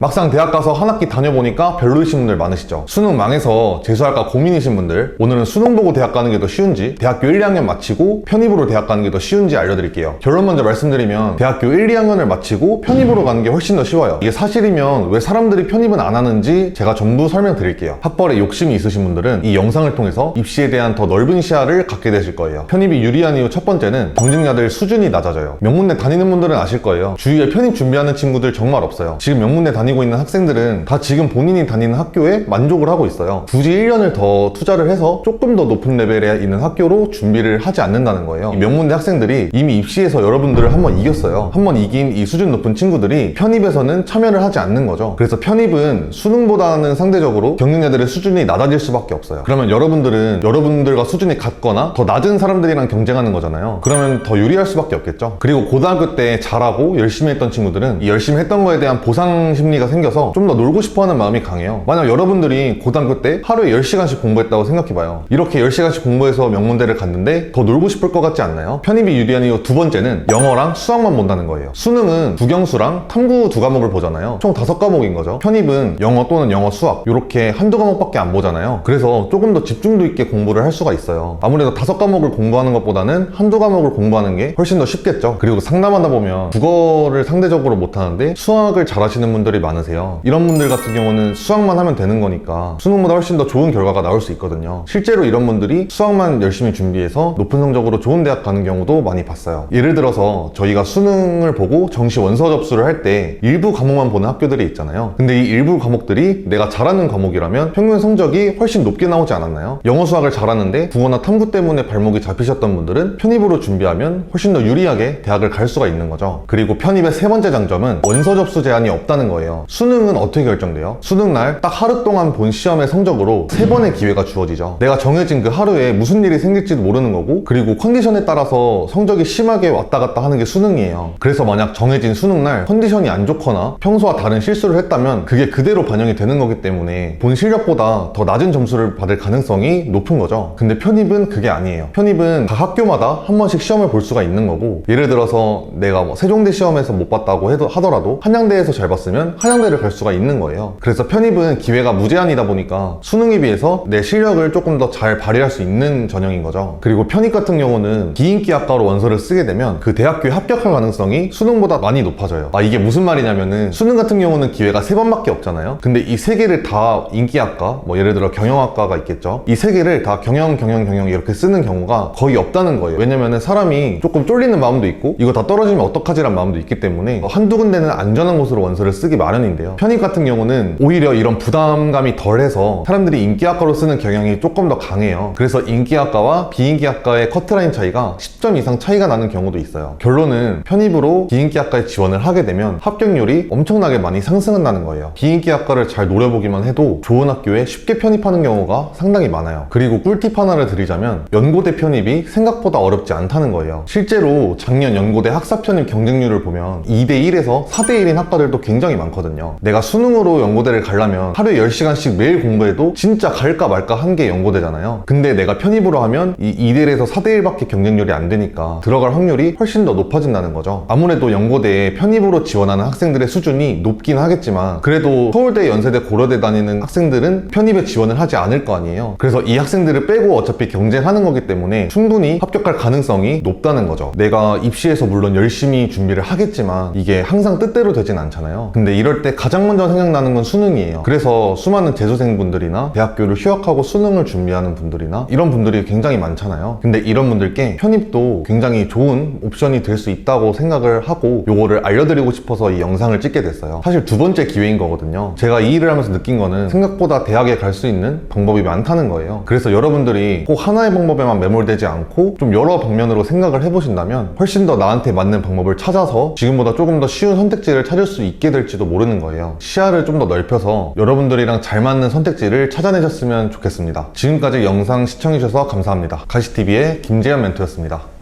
막상 대학 가서 한 학기 다녀보니까 별로이신 분들 많으시죠. 수능 망해서 재수할까 고민이신 분들, 오늘은 수능 보고 대학 가는 게 더 쉬운지, 대학교 1, 2학년 마치고 편입으로 대학 가는 게 더 쉬운지 알려드릴게요. 결론 먼저 말씀드리면 대학교 1, 2학년을 마치고 편입으로 가는 게 훨씬 더 쉬워요. 이게 사실이면 왜 사람들이 편입은 안 하는지 제가 전부 설명드릴게요. 학벌에 욕심이 있으신 분들은 이 영상을 통해서 입시에 대한 더 넓은 시야를 갖게 되실 거예요. 편입이 유리한 이유 첫 번째는 경쟁자들 수준이 낮아져요. 명문대 다니는 분들은 아실 거예요. 주위에 편입 준비하는 친구들 정말 없어요. 지금 명문대 다니고 있는 학생들은 다 지금 본인이 다니는 학교에 만족을 하고 있어요. 굳이 1년을 더 투자를 해서 조금 더 높은 레벨에 있는 학교로 준비를 하지 않는다는 거예요. 이 명문대 학생들이 이미 입시에서 여러분들을 한번 이겼어요. 한번 이긴 이 수준 높은 친구들이 편입에서는 참여를 하지 않는 거죠. 그래서 편입은 수능보다는 상대적으로 경쟁자들의 수준이 낮아질 수밖에 없어요. 그러면 여러분들은 여러분들과 수준이 같거나 더 낮은 사람들이랑 경쟁하는 거잖아요. 그러면 더 유리할 수밖에 없겠죠. 그리고 고등학교 때 잘하고 열심히 했던 친구들은 이 열심히 했던 거에 대한 보상 심리가 생겨서 좀 더 놀고 싶어하는 마음이 강해요. 만약 여러분들이 고등학교 때 하루에 10시간씩 공부했다고 생각해봐요. 이렇게 10시간씩 공부해서 명문대를 갔는데 더 놀고 싶을 것 같지 않나요? 편입이 유리한 이유 두 번째는 영어랑 수학만 본다는 거예요. 수능은 국영수랑 탐구 두 과목을 보잖아요. 총 5과목인 거죠. 편입은 영어 또는 영어, 수학 이렇게 한두 과목밖에 안 보잖아요. 그래서 조금 더 집중도 있게 공부를 할 수가 있어요. 아무래도 5과목을 공부하는 것보다는 한두 과목을 공부하는 게 훨씬 더 쉽겠죠. 그리고 상담하다 보면 국어를 상대적으로 못하는데 수학을 잘하시는 분들이 많으세요. 이런 분들 같은 경우는 수학만 하면 되는 거니까 수능보다 훨씬 더 좋은 결과가 나올 수 있거든요. 실제로 이런 분들이 수학만 열심히 준비해서 높은 성적으로 좋은 대학 가는 경우도 많이 봤어요. 예를 들어서 저희가 수능을 보고 정시 원서 접수를 할 때 일부 과목만 보는 학교들이 있잖아요. 근데 이 일부 과목들이 내가 잘하는 과목이라면 평균 성적이 훨씬 높게 나오지 않았나요? 영어 수학을 잘하는데 국어나 탐구 때문에 발목이 잡히셨던 분들은 편입으로 준비하면 훨씬 더 유리하게 대학을 갈 수가 있는 거죠. 그리고 편입의 세 번째 장점은 원서 접수 제한이 없다는 거예요. 수능은 어떻게 결정돼요? 수능날 딱 하루 동안 본 시험의 성적으로 3번의 기회가 주어지죠. 내가 정해진 그 하루에 무슨 일이 생길지도 모르는 거고, 그리고 컨디션에 따라서 성적이 심하게 왔다 갔다 하는 게 수능이에요. 그래서 만약 정해진 수능날 컨디션이 안 좋거나 평소와 다른 실수를 했다면 그게 그대로 반영이 되는 거기 때문에 본 실력보다 더 낮은 점수를 받을 가능성이 높은 거죠. 근데 편입은 그게 아니에요. 편입은 각 학교마다 한 번씩 시험을 볼 수가 있는 거고, 예를 들어서 내가 세종대 시험에서 못 봤다고 하더라도 한양대에서 잘 봤으면 한양대를 갈 수가 있는 거예요. 그래서 편입은 기회가 무제한이다 보니까 수능에 비해서 내 실력을 조금 더 잘 발휘할 수 있는 전형인 거죠. 그리고 편입 같은 경우는 비인기 학과로 원서를 쓰게 되면 그 대학교에 합격할 가능성이 수능보다 많이 높아져요. 이게 무슨 말이냐면은 수능 같은 경우는 기회가 3번밖에 없잖아요. 근데 이 3개를 다 인기학과, 예를 들어 경영학과가 있겠죠. 이 3개를 다 경영 이렇게 쓰는 경우가 거의 없다는 거예요. 왜냐면은 사람이 조금 쫄리는 마음도 있고 이거 다 떨어지면 어떡하지란 마음도 있기 때문에 한두 군데는 안전한 곳으로 원서를 쓰기 마련인데요. 편입 같은 경우는 오히려 이런 부담감이 덜해서 사람들이 인기학과로 쓰는 경향이 조금 더 강해요. 그래서 인기학과와 비인기학과의 커트라인 차이가 10점 이상 차이가 나는 경우도 있어요. 결론은 편입으로 비인기학과에 지원을 하게 되면 합격률이 엄청나게 많이 상승한다는 거예요. 비인기학과를 잘 노려보기만 해도 좋은 학교에 쉽게 편입하는 경우가 상당히 많아요. 그리고 꿀팁 하나를 드리자면 연고대 편입이 생각보다 어렵지 않다는 거예요. 실제로 작년 연고대 학사 편입 경쟁률을 보면 2대1에서 4대1인 학과들도 굉장히 많거든요. 내가 수능으로 연고대를 가려면 하루에 10시간씩 매일 공부해도 진짜 갈까 말까 한 게 연고대잖아요. 근데 내가 편입으로 하면 이 2대1에서 4대1밖에 경쟁률이 안 되니까 들어갈 확률이 훨씬 더 높아진다는 거죠. 아무래도 연고대에 편입으로 지원하는 학생들의 수준이 높긴 하겠지만 그래도 서울대, 연세대, 고려대 다니는 학생들은 편입에 지원을 하지 않을 거 아니에요. 그래서 이 학생들을 빼고 어차피 경쟁하는 거기 때문에 충분히 합격할 가능성이 높다는 거죠. 내가 입시에서 물론 열심히 준비를 하겠지만 이게 항상 뜻대로 되진 않잖아요. 근데 이럴 때 가장 먼저 생각나는 건 수능이에요. 그래서 수많은 재수생분들이나 대학교를 휴학하고 수능을 준비하는 분들이나 이런 분들이 굉장히 많잖아요. 근데 이런 분들께 편입도 굉장히 좋은 옵션이 될 수 있다고 생각을 하고 요거를 알려드리고 싶어서 이 영상을 찍게 됐어요. 사실 두 번째 기회인 거거든요. 제가 이 일을 하면서 느낀 거는 생각보다 대학에 갈 수 있는 방법이 많다는 거예요. 그래서 여러분들이 꼭 하나의 방법에만 매몰되지 않고 좀 여러 방면으로 생각을 해보신다면 훨씬 더 나한테 맞는 방법을 찾아서 지금보다 조금 더 쉬운 선택지를 찾을 수 있게 될지도 모르는 거예요. 시야를 좀 더 넓혀서 여러분들이랑 잘 맞는 선택지를 찾아내셨으면 좋겠습니다. 지금까지 영상 시청해주셔서 감사합니다. 가시TV의 김재현 멘토였습니다.